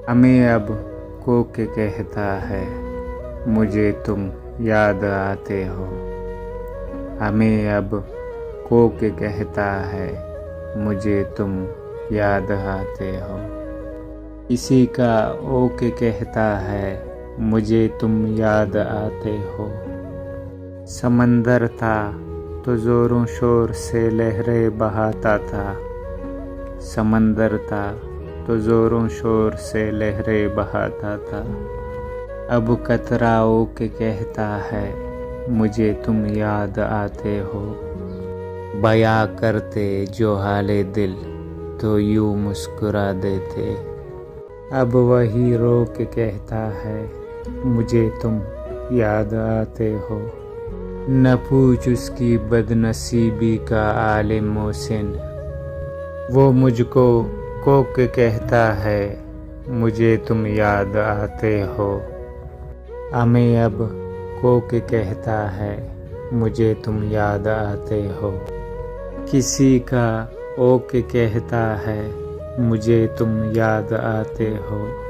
हमें अब को के कहता है, मुझे तुम याद आते हो। हमें अब को के कहता है, मुझे तुम याद आते हो। किसी का ओ के कहता है, मुझे तुम याद आते हो। समंदर था तो ज़ोरों शोर से लहरें बहाता था। समंदर था तो ज़ोरों शोर से लहरें बहाता था। अब कतरा ओ के कहता है, मुझे तुम याद आते हो। बयां करते जो हाले दिल तो यूं मुस्कुरा देते। अब वही रो के कहता है, मुझे तुम याद आते हो। न पूछ उसकी बदनसीबी का आलिम मोहसिन, वो मुझको को के कहता है, मुझे तुम याद आते हो। हमें अब को के कहता है, मुझे तुम याद आते हो। किसी का ओ के कहता है, मुझे तुम याद आते हो।